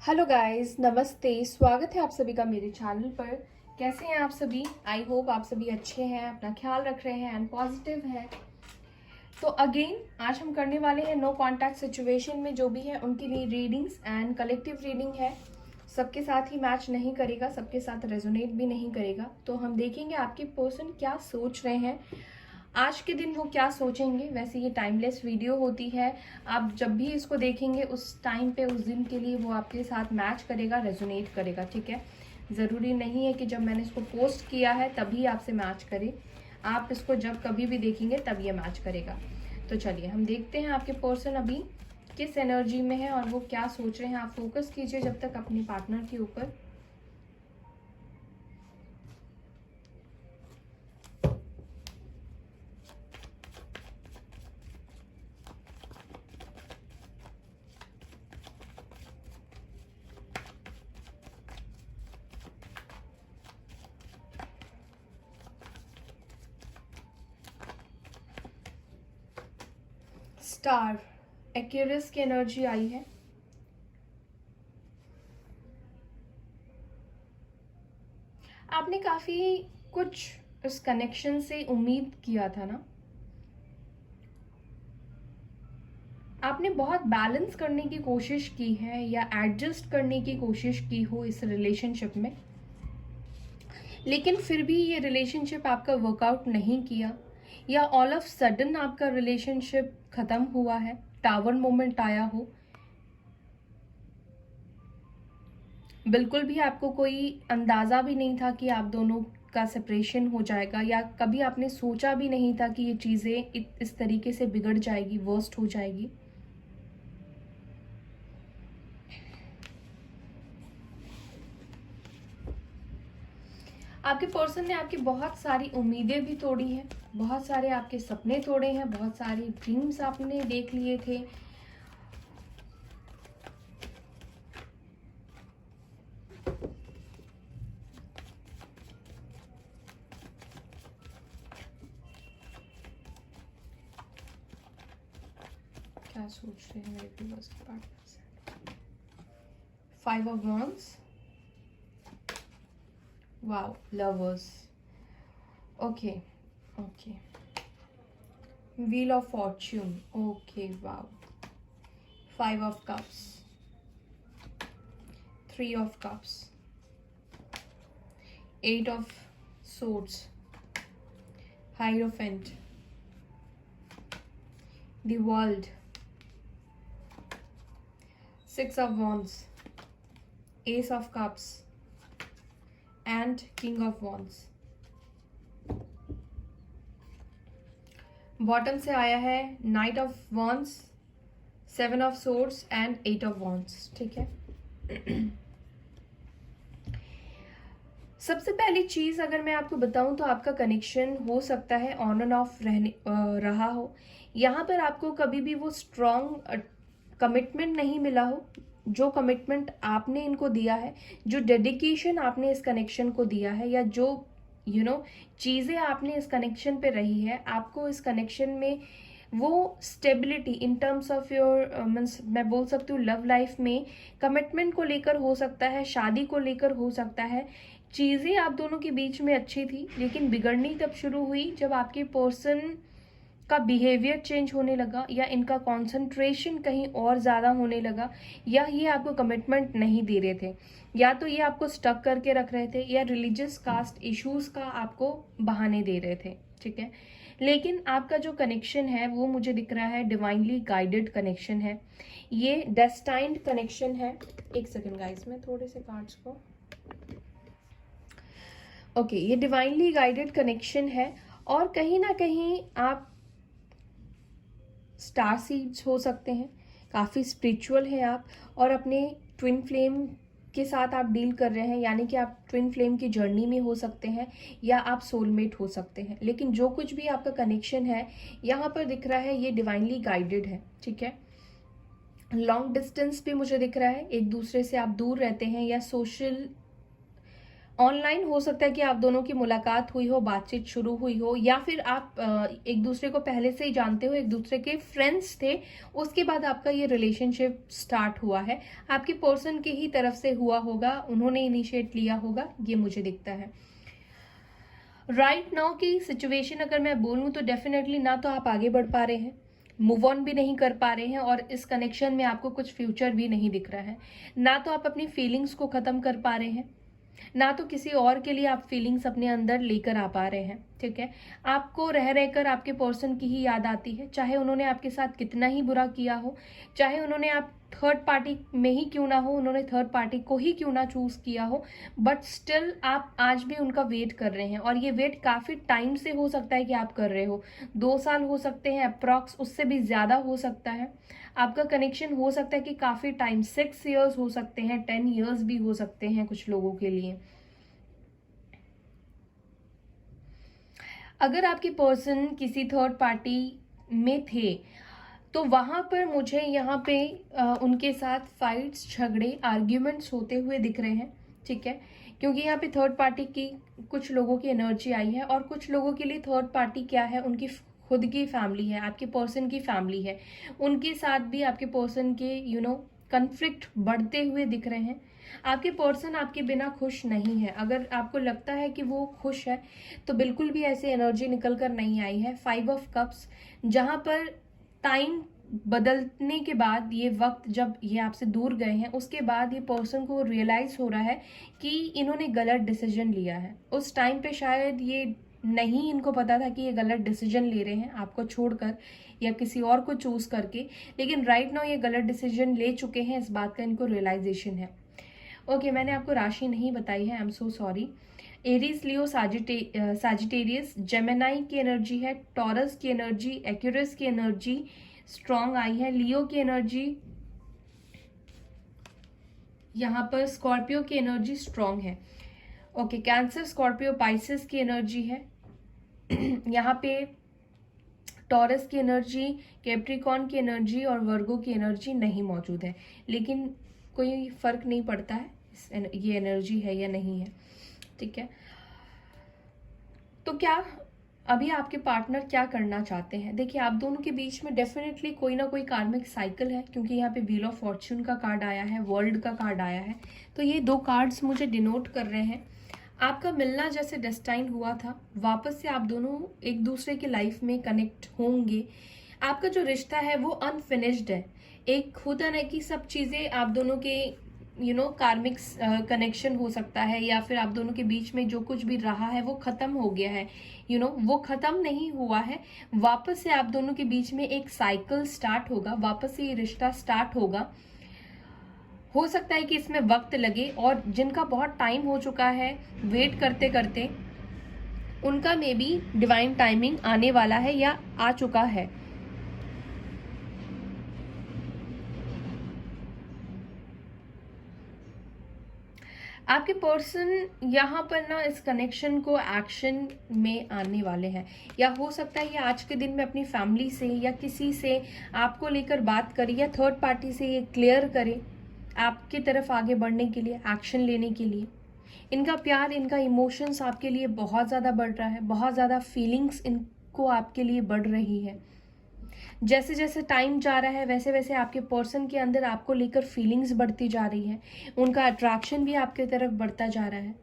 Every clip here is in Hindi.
हेलो गाइस, नमस्ते। स्वागत है आप सभी का मेरे चैनल पर। कैसे हैं आप सभी? आई होप आप सभी अच्छे हैं, अपना ख्याल रख रहे हैं एंड पॉजिटिव हैं। तो अगेन आज हम करने वाले हैं नो कांटेक्ट सिचुएशन में जो भी है उनके लिए रीडिंग्स एंड कलेक्टिव रीडिंग है। सबके साथ ही मैच नहीं करेगा, सबके साथ रेजोनेट भी नहीं करेगा। तो हम देखेंगे आपके पर्सन क्या सोच रहे हैं, आज के दिन वो क्या सोचेंगे। वैसे ये टाइमलेस वीडियो होती है, आप जब भी इसको देखेंगे उस टाइम पे उस दिन के लिए वो आपके साथ मैच करेगा, रेजोनेट करेगा। ठीक है, ज़रूरी नहीं है कि जब मैंने इसको पोस्ट किया है तभी आपसे मैच करे। आप इसको जब कभी भी देखेंगे तब ये मैच करेगा। तो चलिए हम देखते हैं आपके पर्सन अभी किस एनर्जी में है और वो क्या सोच रहे हैं। आप फोकस कीजिए जब तक अपने पार्टनर के ऊपर। स्टार एक्यूरियस की एनर्जी आई है। आपने काफी कुछ इस कनेक्शन से उम्मीद किया था ना, आपने बहुत बैलेंस करने की कोशिश की है या एडजस्ट करने की कोशिश की हो इस रिलेशनशिप में, लेकिन फिर भी ये रिलेशनशिप आपका वर्कआउट नहीं किया या ऑल ऑफ सडन आपका रिलेशनशिप खत्म हुआ है, टावर मोमेंट आया हो। बिल्कुल भी आपको कोई अंदाज़ा भी नहीं था कि आप दोनों का सेपरेशन हो जाएगा, या कभी आपने सोचा भी नहीं था कि ये चीज़ें इस तरीके से बिगड़ जाएगी, वर्स्ट हो जाएगी। आपके पर्सन ने आपकी बहुत सारी उम्मीदें भी तोड़ी हैं, बहुत सारे आपके सपने तोड़े हैं, बहुत सारे ड्रीम्स आपने देख लिए थे। क्या सोच रहे हैं मेरे व्यूअर्स के पार्टनर से? 5 of wands, wow, lovers, okay okay, wheel of fortune, okay, wow, 5 of cups, 3 of cups, 8 of swords, hierophant, the world, 6 of wands, ace of cups and king of wands। Bottom से आया है night of wands, 7 of swords and 8 of wands। ठीक है, सबसे पहली चीज अगर मैं आपको बताऊं तो आपका कनेक्शन हो सकता है ऑन एंड ऑफ रहा हो। यहाँ पर आपको कभी भी वो स्ट्रॉन्ग कमिटमेंट नहीं मिला हो, जो कमिटमेंट आपने इनको दिया है, जो डेडिकेशन आपने इस कनेक्शन को दिया है, या जो चीज़ें आपने इस कनेक्शन पे रही है, आपको इस कनेक्शन में वो stability in terms of your means मैं बोल सकती हूँ लव लाइफ में कमिटमेंट को लेकर हो सकता है, शादी को लेकर हो सकता है। चीज़ें आप दोनों के बीच में अच्छी थी, लेकिन बिगड़नी तब शुरू हुई जब आपके पर्सन का बिहेवियर चेंज होने लगा, या इनका कंसंट्रेशन कहीं और ज़्यादा होने लगा, या ये आपको कमिटमेंट नहीं दे रहे थे, या तो ये आपको स्टक करके रख रहे थे, या रिलीजियस कास्ट इश्यूज़ का आपको बहाने दे रहे थे। ठीक है, लेकिन आपका जो कनेक्शन है वो मुझे दिख रहा है डिवाइनली गाइडेड कनेक्शन है, ये डेस्टाइन्ड कनेक्शन है। एक सेकेंड गाइस, मैं थोड़े से कार्ड्स को ओके, ये डिवाइनली गाइडेड कनेक्शन है, और कहीं ना कहीं आप स्टार सीड्स हो सकते हैं, काफ़ी स्पिरिचुअल है आप, और अपने ट्विन फ्लेम के साथ आप डील कर रहे हैं, यानी कि आप ट्विन फ्लेम की जर्नी में हो सकते हैं या आप सोलमेट हो सकते हैं। लेकिन जो कुछ भी आपका कनेक्शन है यहाँ पर दिख रहा है ये डिवाइनली गाइडेड है। ठीक है, लॉन्ग डिस्टेंस भी मुझे दिख रहा है, एक दूसरे से आप दूर रहते हैं, या सोशल ऑनलाइन हो सकता है कि आप दोनों की मुलाकात हुई हो, बातचीत शुरू हुई हो, या फिर आप एक दूसरे को पहले से ही जानते हो, एक दूसरे के फ्रेंड्स थे, उसके बाद आपका ये रिलेशनशिप स्टार्ट हुआ है। आपके पर्सन की ही तरफ से हुआ होगा, उन्होंने इनिशिएट लिया होगा, ये मुझे दिखता है। राइट नाउ की सिचुएशन अगर मैं बोलूँ तो डेफिनेटली ना तो आप आगे बढ़ पा रहे हैं, मूव ऑन भी नहीं कर पा रहे हैं, और इस कनेक्शन में आपको कुछ फ्यूचर भी नहीं दिख रहा है। ना तो आप अपनी फीलिंग्स को ख़त्म कर पा रहे हैं, ना तो किसी और के लिए आप फीलिंग्स अपने अंदर लेकर आ पा रहे हैं। ठीक है, आपको रह रहकर आपके पर्सन की ही याद आती है, चाहे उन्होंने आपके साथ कितना ही बुरा किया हो, चाहे उन्होंने आप थर्ड पार्टी में ही क्यों ना हो, उन्होंने थर्ड पार्टी को ही क्यों ना चूज किया हो, बट स्टिल आप आज भी उनका वेट कर रहे हैं। और ये वेट काफी टाइम से हो सकता है कि आप कर रहे हो, 2 साल हो सकते हैं अप्रॉक्स, उससे भी ज्यादा हो सकता है। आपका कनेक्शन हो सकता है कि काफी टाइम, 6 ईयर्स हो सकते हैं, 10 ईयर्स भी हो सकते हैं कुछ लोगों के लिए। अगर आपके पर्सन किसी थर्ड पार्टी में थे तो वहां पर मुझे यहाँ पे उनके साथ फाइट्स, झगड़े, आर्ग्यूमेंट्स होते हुए दिख रहे हैं। ठीक है, क्योंकि यहाँ पे थर्ड पार्टी की कुछ लोगों की एनर्जी आई है, और कुछ लोगों के लिए थर्ड पार्टी क्या है, उनकी खुद की फैमिली है, आपके पर्सन की फैमिली है, उनके साथ भी आपके पर्सन के कन्फ्लिक्ट बढ़ते हुए दिख रहे हैं। आपके पर्सन आपके बिना खुश नहीं है। अगर आपको लगता है कि वो खुश है तो बिल्कुल भी ऐसी एनर्जी निकल कर नहीं आई है। 5 ऑफ कप्स, जहां पर टाइम बदलने के बाद, ये वक्त जब ये आपसे दूर गए हैं, उसके बाद ये पर्सन को रियलाइज हो रहा है कि इन्होंने गलत डिसीजन लिया है। उस टाइम पे शायद ये नहीं इनको पता था कि ये गलत डिसीजन ले रहे हैं आपको छोड़कर या किसी और को चूज करके, लेकिन राइट नाउ ये गलत डिसीजन ले चुके हैं, इस बात का इनको रियलाइजेशन है। ओके, मैंने आपको राशि नहीं बताई है, I am so sorry. Aries, Leo, Sagittarius, Gemini की एनर्जी है, टॉरस की एनर्जी, एक्यूरस की एनर्जी स्ट्रॉन्ग आई है, लियो की एनर्जी, यहाँ पर स्कॉर्पियो की एनर्जी स्ट्रॉन्ग है। ओके, कैंसर, स्कॉर्पियो, पाइसेस की एनर्जी है यहाँ पे, टॉरस की एनर्जी, कैप्रिकॉन की एनर्जी और वर्गो की एनर्जी नहीं मौजूद है, लेकिन कोई फर्क नहीं पड़ता है ये एनर्जी है या नहीं है। ठीक है, तो क्या अभी आपके पार्टनर क्या करना चाहते हैं? देखिए, आप दोनों के बीच में डेफिनेटली कोई ना कोई कार्मिक साइकिल है, क्योंकि यहाँ पे व्हील ऑफ फॉर्च्यून का कार्ड आया है, वर्ल्ड का कार्ड आया है, तो ये 2 कार्ड्स मुझे डिनोट कर रहे हैं आपका मिलना जैसे डेस्टाइन हुआ था, वापस से आप दोनों एक दूसरे की लाइफ में कनेक्ट होंगे। आपका जो रिश्ता है वो अनफिनिश्ड है। एक होता ना कि सब चीजें आप दोनों के कार्मिक कनेक्शन हो सकता है, या फिर आप दोनों के बीच में जो कुछ भी रहा है वो खत्म हो गया है, वो खत्म नहीं हुआ है। वापस से आप दोनों के बीच में एक साइकिल स्टार्ट होगा, वापस से ये रिश्ता स्टार्ट होगा। हो सकता है कि इसमें वक्त लगे, और जिनका बहुत टाइम हो चुका है वेट करते करते, उनका मे बी डिवाइन टाइमिंग आने वाला है या आ चुका है। आपके पर्सन यहाँ पर ना इस कनेक्शन को एक्शन में आने वाले हैं, या हो सकता है ये आज के दिन में अपनी फैमिली से या किसी से आपको लेकर बात करे, या थर्ड पार्टी से ये क्लियर करे आपकी तरफ आगे बढ़ने के लिए, एक्शन लेने के लिए। इनका प्यार, इनका इमोशंस आपके लिए बहुत ज़्यादा बढ़ रहा है, बहुत ज़्यादा फीलिंग्स इनको आपके लिए बढ़ रही है। जैसे जैसे टाइम जा रहा है वैसे वैसे आपके पर्सन के अंदर आपको लेकर फीलिंग्स बढ़ती जा रही है, उनका अट्रैक्शन भी आपकी तरफ बढ़ता जा रहा है।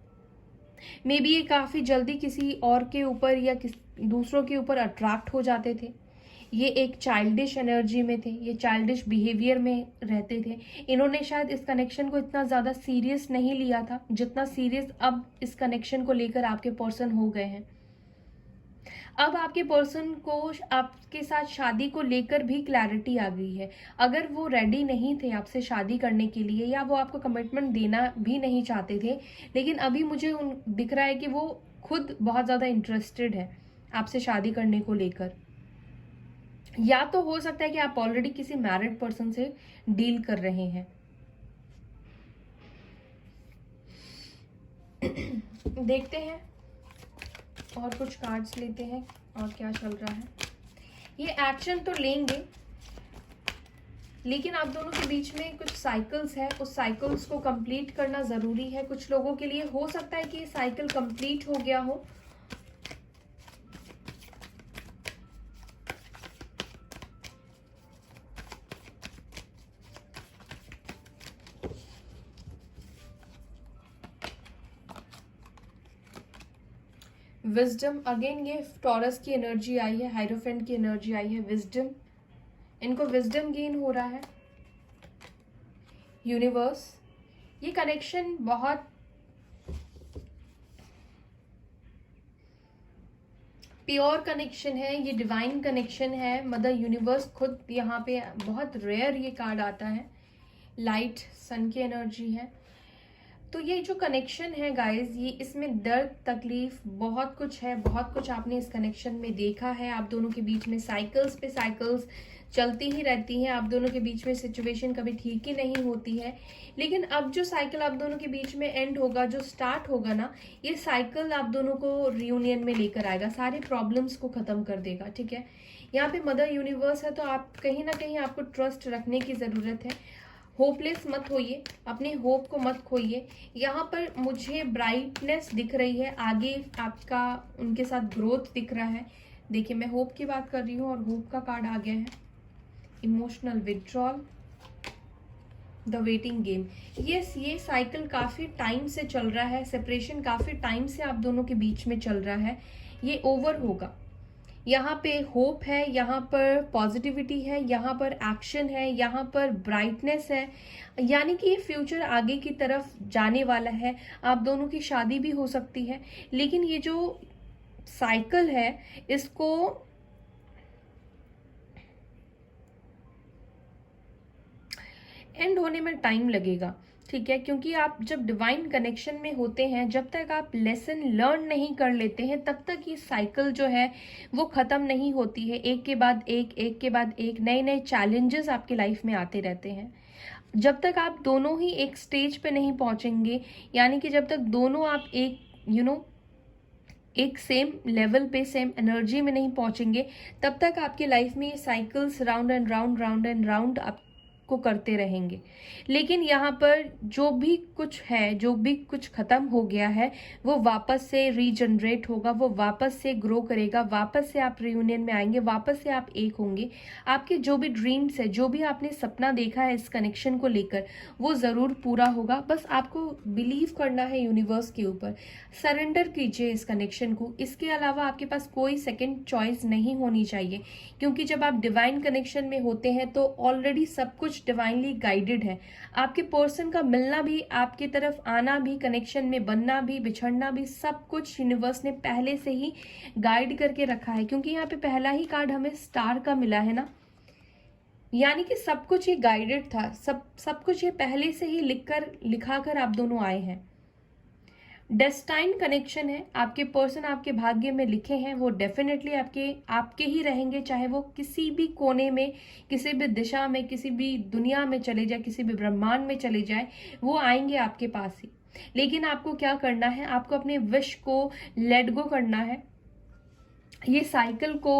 मे बी ये काफ़ी जल्दी किसी और के ऊपर या दूसरों के ऊपर अट्रैक्ट हो जाते थे। ये एक चाइल्डिश एनर्जी में थे, ये चाइल्डिश बिहेवियर में रहते थे। इन्होंने शायद इस कनेक्शन को इतना ज़्यादा सीरियस नहीं लिया था जितना सीरियस अब इस कनेक्शन को लेकर आपके पर्सन हो गए हैं। अब आपके पर्सन को आपके साथ शादी को लेकर भी क्लैरिटी आ गई है। अगर वो रेडी नहीं थे आपसे शादी करने के लिए, या वो आपको कमिटमेंट देना भी नहीं चाहते थे, लेकिन अभी मुझे दिख रहा है कि वो खुद बहुत ज़्यादा इंटरेस्टेड है आपसे शादी करने को लेकर। या तो हो सकता है कि आप ऑलरेडी किसी मैरिड पर्सन से डील कर रहे हैं। देखते हैं और कुछ कार्ड्स लेते हैं और क्या चल रहा है। ये एक्शन तो लेंगे, लेकिन आप दोनों के बीच में कुछ साइकिल्स है, उस साइकिल्स को कंप्लीट करना ज़रूरी है। कुछ लोगों के लिए हो सकता है कि ये साइकिल कंप्लीट हो गया हो। विजडम, अगेन ये टॉरस की एनर्जी आई है, हाइरोफेंट की एनर्जी आई है। विजडम, इनको विजडम गेन हो रहा है। यूनिवर्स, ये कनेक्शन बहुत प्योर कनेक्शन है, ये डिवाइन कनेक्शन है। मदर यूनिवर्स खुद यहाँ पे, बहुत रेयर ये कार्ड आता है। लाइट, सन की एनर्जी है। तो ये जो कनेक्शन है गाइस, ये इसमें दर्द, तकलीफ, बहुत कुछ है, बहुत कुछ आपने इस कनेक्शन में देखा है। आप दोनों के बीच में साइकिल्स पे साइकिल्स चलती ही रहती हैं। आप दोनों के बीच में सिचुएशन कभी ठीक ही नहीं होती है। लेकिन अब जो साइकिल आप दोनों के बीच में एंड होगा, जो स्टार्ट होगा ना, ये साइकिल आप दोनों को रियूनियन में लेकर आएगा, सारे प्रॉब्लम्स को खत्म कर देगा। ठीक है, यहाँ पे मदर यूनिवर्स है, तो आप कहीं ना कहीं आपको ट्रस्ट रखने की ज़रूरत है। होपलेस मत होइए, अपने होप को मत खोइए। यहाँ पर मुझे ब्राइटनेस दिख रही है, आगे आपका उनके साथ ग्रोथ दिख रहा है। देखिए, मैं होप की बात कर रही हूँ और होप का कार्ड आ गया है। Emotional withdrawal, the waiting game. Yes, ये साइकिल काफ़ी टाइम से चल रहा है, सेपरेशन काफ़ी टाइम से आप दोनों के बीच में चल रहा है, ये ओवर होगा। यहाँ पे होप है, यहाँ पर पॉजिटिविटी है, यहाँ पर एक्शन है, यहाँ पर ब्राइटनेस है, यानी कि ये फ्यूचर आगे की तरफ जाने वाला है। आप दोनों की शादी भी हो सकती है, लेकिन ये जो साइकिल है इसको एंड होने में टाइम लगेगा। ठीक है, क्योंकि आप जब डिवाइन कनेक्शन में होते हैं, जब तक आप लेसन लर्न नहीं कर लेते हैं, तब तक ये साइकिल जो है वो ख़त्म नहीं होती है। एक के बाद एक के बाद एक नए नए चैलेंजेस आपकी लाइफ में आते रहते हैं। जब तक आप दोनों ही एक स्टेज पे नहीं पहुंचेंगे, यानी कि जब तक दोनों आप एक एक सेम लेवल पे, सेम एनर्जी में नहीं पहुंचेंगे, तब तक आपकी लाइफ में ये cycles round and round, round and round आप को करते रहेंगे। लेकिन यहाँ पर जो भी कुछ है, जो भी कुछ खत्म हो गया है, वो वापस से रीजनरेट होगा, वो वापस से ग्रो करेगा, वापस से आप रियूनियन में आएंगे, वापस से आप एक होंगे। आपके जो भी ड्रीम्स है, जो भी आपने सपना देखा है इस कनेक्शन को लेकर, वो ज़रूर पूरा होगा। बस आपको बिलीव करना है यूनिवर्स के ऊपर, सरेंडर कीजिए इस कनेक्शन को। इसके अलावा आपके पास कोई सेकेंड चॉइस नहीं होनी चाहिए, क्योंकि जब आप डिवाइन कनेक्शन में होते हैं तो ऑलरेडी सब कुछ डिवाइनली गाइडेड है। आपके पर्सन का मिलना भी, आपकी तरफ आना भी, कनेक्शन में बनना भी, बिछड़ना भी, सब कुछ यूनिवर्स ने पहले से ही गाइड करके रखा है। क्योंकि यहाँ पे पहला ही कार्ड हमें स्टार का मिला है ना, यानी कि सब कुछ ये गाइडेड था, सब कुछ ये पहले से ही लिखा कर आप दोनों आए हैं। डेस्टाइन कनेक्शन है, आपके पर्सन आपके भाग्य में लिखे हैं, वो डेफिनेटली आपके ही रहेंगे, चाहे वो किसी भी कोने में, किसी भी दिशा में, किसी भी दुनिया में चले जाए, किसी भी ब्रह्मांड में चले जाए, वो आएंगे आपके पास ही। लेकिन आपको क्या करना है, आपको अपने विश को लेट गो करना है, ये साइकिल को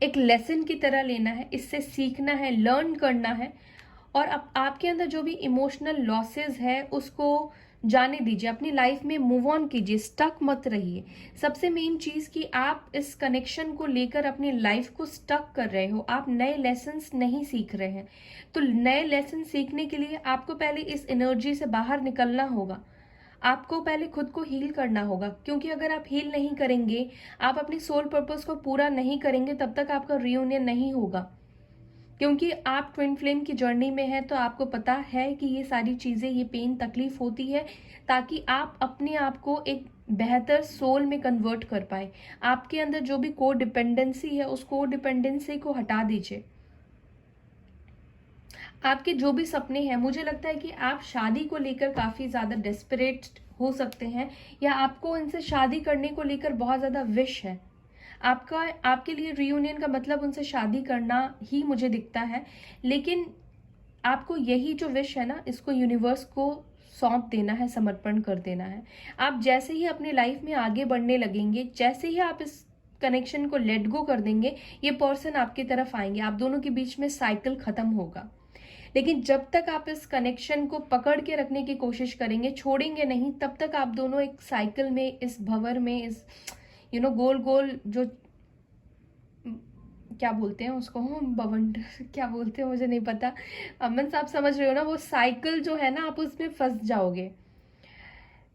एक लेसन की तरह लेना है, इससे सीखना है, लर्न करना है। और अब आपके अंदर जो भी इमोशनल लॉसेस है उसको जाने दीजिए, अपनी लाइफ में मूव ऑन कीजिए, स्टक मत रहिए। सबसे मेन चीज़ कि आप इस कनेक्शन को लेकर अपनी लाइफ को स्टक कर रहे हो, आप नए लेसन्स नहीं सीख रहे हैं। तो नए लेसन सीखने के लिए आपको पहले इस एनर्जी से बाहर निकलना होगा, आपको पहले खुद को हील करना होगा। क्योंकि अगर आप हील नहीं करेंगे, आप अपनी सोल पर्पस को पूरा नहीं करेंगे, तब तक आपका रियूनियन नहीं होगा। क्योंकि आप ट्विन फ्लेम की जर्नी में हैं, तो आपको पता है कि ये सारी चीज़ें, ये पेन, तकलीफ होती है ताकि आप अपने आप को एक बेहतर सोल में कन्वर्ट कर पाए। आपके अंदर जो भी को डिपेंडेंसी है, उस को डिपेंडेंसी को हटा दीजिए। आपके जो भी सपने हैं, मुझे लगता है कि आप शादी को लेकर काफ़ी ज़्यादा डेस्परेट हो सकते हैं, या आपको इनसे शादी करने को लेकर बहुत ज़्यादा विश है। आपके लिए रियूनियन का मतलब उनसे शादी करना ही मुझे दिखता है। लेकिन आपको यही जो विश है ना, इसको यूनिवर्स को सौंप देना है, समर्पण कर देना है। आप जैसे ही अपनी लाइफ में आगे बढ़ने लगेंगे, जैसे ही आप इस कनेक्शन को लेट गो कर देंगे, ये पर्सन आपकी तरफ आएंगे, आप दोनों के बीच में साइकिल खत्म होगा। लेकिन जब तक आप इस कनेक्शन को पकड़ के रखने की कोशिश करेंगे, छोड़ेंगे नहीं, तब तक आप दोनों एक साइकिल में, इस भंवर में, इस गोल गोल जो क्या बोलते हैं उसको, बवंडर क्या बोलते हैं मुझे नहीं पता, अमन साहब समझ रहे हो ना, वो साइकिल जो है ना, आप उसमें फंस जाओगे।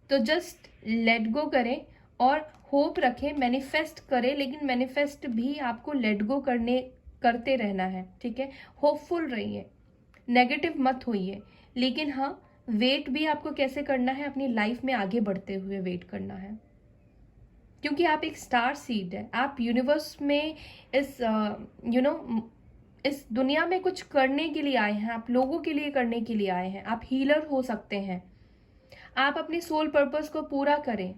तो जस्ट लेट गो करें और होप रखें, मैनिफेस्ट करें, लेकिन मैनिफेस्ट भी आपको लेट गो करते रहना है, ठीक है। होपफुल रहिए, नेगेटिव मत होइए, लेकिन हाँ वेट भी आपको कैसे करना है, अपनी लाइफ में आगे बढ़ते हुए वेट करना है, क्योंकि आप एक स्टार सीड है, आप यूनिवर्स में इस इस दुनिया में कुछ करने के लिए आए हैं, आप लोगों के लिए करने के लिए आए हैं, आप हीलर हो सकते हैं, आप अपने सोल पर्पस को पूरा करें।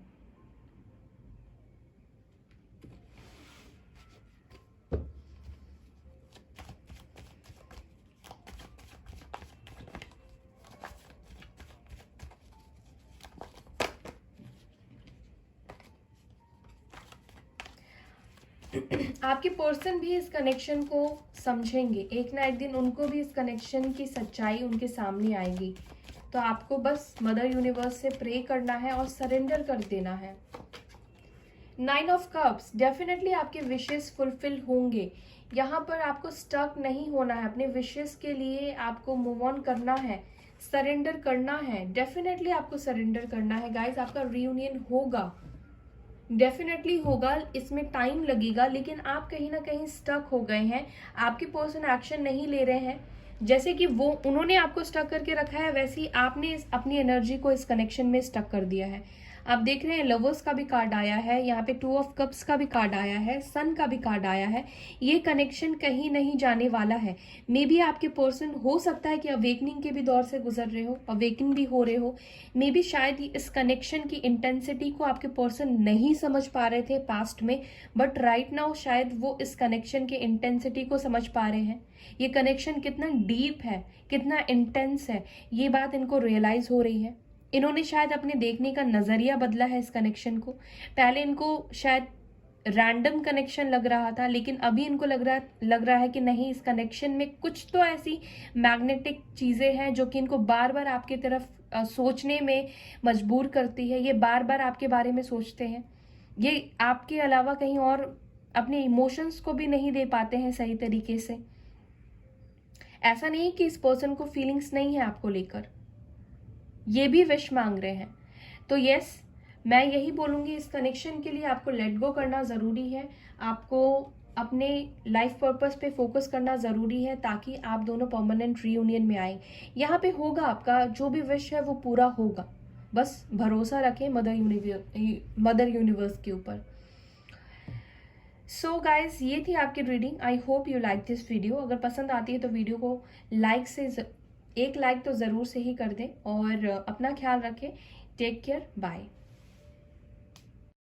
आपके पर्सन भी इस कनेक्शन को समझेंगे, एक ना एक दिन उनको भी इस कनेक्शन की सच्चाई उनके सामने आएगी। तो आपको बस मदर यूनिवर्स से प्रे करना है और सरेंडर कर देना है। 9 ऑफ कप्स, डेफिनेटली आपके विशेस फुलफिल होंगे। यहाँ पर आपको स्टक नहीं होना है, अपने विशेस के लिए आपको मूव ऑन करना है, सरेंडर करना है, डेफिनेटली आपको सरेंडर करना है गाइस। आपका रियूनियन होगा, डेफिनेटली होगा, इसमें टाइम लगेगा, लेकिन आप कहीं ना कहीं स्टक हो गए हैं, आपके पर्सन एक्शन नहीं ले रहे हैं। जैसे कि वो उन्होंने आपको स्टक करके रखा है, वैसे ही आपने अपनी एनर्जी को इस कनेक्शन में स्टक कर दिया है। आप देख रहे हैं लवर्स का भी कार्ड आया है, यहाँ पे 2 ऑफ कप्स का भी कार्ड आया है, सन का भी कार्ड आया है। ये कनेक्शन कहीं नहीं जाने वाला है। मे बी आपके पर्सन हो सकता है कि अवेकनिंग के भी दौर से गुजर रहे हो, अवेकन भी हो रहे हो। मे बी शायद इस कनेक्शन की इंटेंसिटी को आपके पर्सन नहीं समझ पा रहे थे पास्ट में, बट राइट नाउ शायद वो इस कनेक्शन के इंटेंसिटी को समझ पा रहे हैं। ये कनेक्शन कितना डीप है, कितना इंटेंस है, ये बात इनको रियलाइज हो रही है। इन्होंने शायद अपने देखने का नजरिया बदला है इस कनेक्शन को। पहले इनको शायद रैंडम कनेक्शन लग रहा था, लेकिन अभी इनको लग रहा है कि नहीं, इस कनेक्शन में कुछ तो ऐसी मैग्नेटिक चीजें हैं जो कि इनको बार बार आपकी तरफ सोचने में मजबूर करती है। ये बार बार आपके बारे में सोचते हैं, ये आपके अलावा कहीं और अपने इमोशंस को भी नहीं दे पाते हैं सही तरीके से। ऐसा नहीं कि इस पर्सन को फीलिंग्स नहीं है आपको लेकर, ये भी विश मांग रहे हैं। तो यस, मैं यही बोलूंगी, इस कनेक्शन के लिए आपको लेट गो करना ज़रूरी है, आपको अपने लाइफ पर्पस पे फोकस करना ज़रूरी है, ताकि आप दोनों परमानेंट रीयूनियन में आए। यहाँ पे होगा, आपका जो भी विश है वो पूरा होगा, बस भरोसा रखें मदर यूनिवर्स के ऊपर। सो गाइज, ये थी आपकी reading. I hope you like this video. अगर पसंद आती है तो वीडियो को एक लाइक तो ज़रूर से ही कर दें, और अपना ख्याल रखें। Take care, bye.